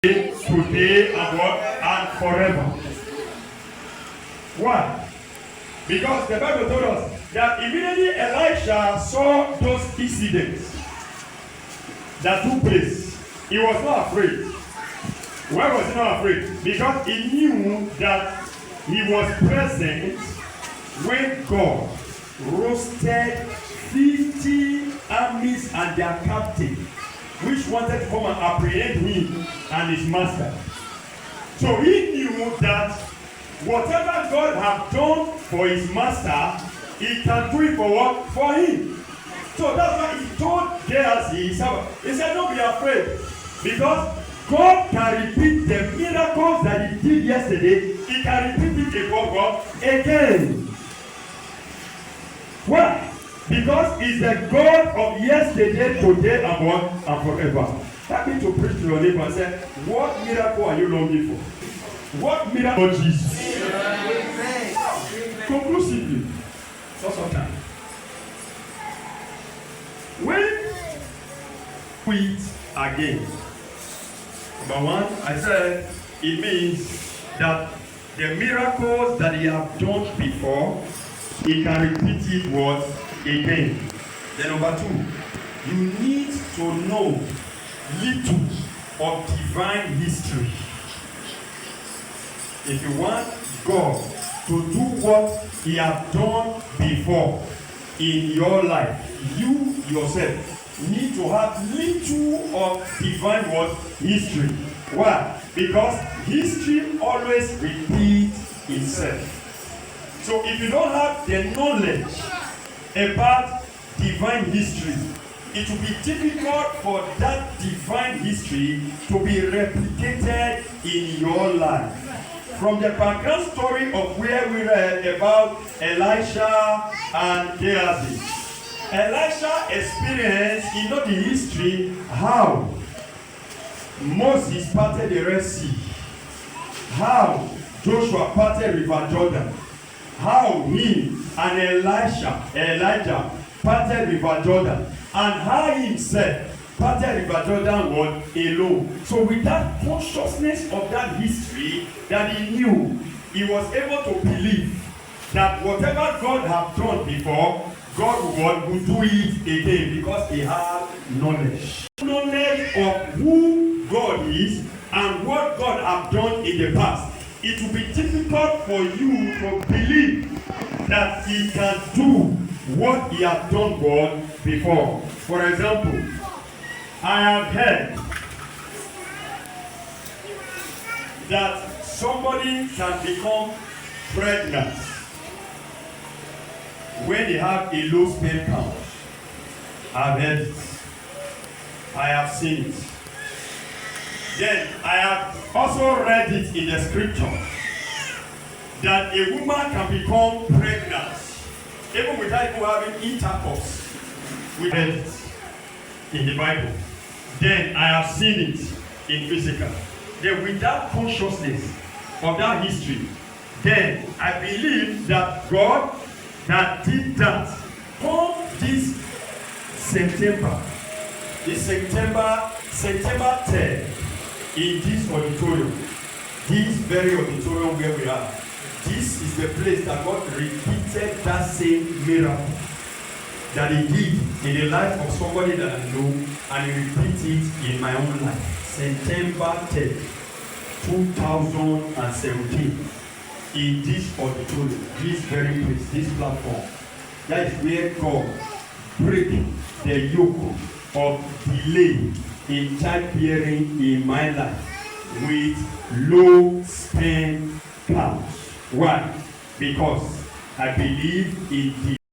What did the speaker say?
today and what? And forever. Why? Because the Bible told us that immediately Elisha saw those incidents that took place, he was not afraid. Why was he not afraid? Because he knew that he was present when God roasted 50 armies and their captain, which wanted to come and apprehend him and his master. So he knew that whatever God had done for his master, he can do it for what? For him. So that's why he told Gehazi, his servant, he said, don't be afraid, because God can repeat the miracles that he did yesterday. He can repeat it again. Why? Because he's the God of yesterday, today, and what? And forever. Help me to preach to your neighbor and say, what miracle are you longing for? What miracle of Jesus? Conclusively, sometimes when we again, number one, I said it means that the miracles that he have done before, he can repeat it what? Again. Then number two, you need to know little of divine history. If you want God to do what he has done before in your life, you yourself need to have little of divine what? History. Why? Because history always repeats itself. So if you don't have the knowledge about divine history, it will be difficult for that divine history to be replicated in your life. From the background story of where we read about Elisha and Gehazi, Elisha experienced, you know the history, how Moses parted the Red Sea, how Joshua parted River Jordan, how he and Elijah parted River Jordan, and how he himself parted River Jordan was alone. So with that consciousness of that history that he knew, he was able to believe that whatever God had done before, God would do it again, because he had knowledge. Knowledge of who God is and what God has done in the past. It will be difficult for you to believe that he can do what he has done God before. For example, I have heard that somebody can become pregnant when they have a low sperm count. I've heard it. I have seen it. Then I have also read it in the scripture that a woman can become pregnant even without even having intercourse. We read it in the Bible. Then I have seen it in physical. Then with that consciousness of that history, then I believe that God that did that come this September 10th, in this auditorium, this very auditorium where we are, this is the place that God repeated that same miracle that he did in the life of somebody that I know, and he repeated it in my own life. September 10th, 2017, in this auditorium, this very place, this platform, that is where God break the yoke of delay in childbearing in my life with low sperm count. Why? Because I believe in the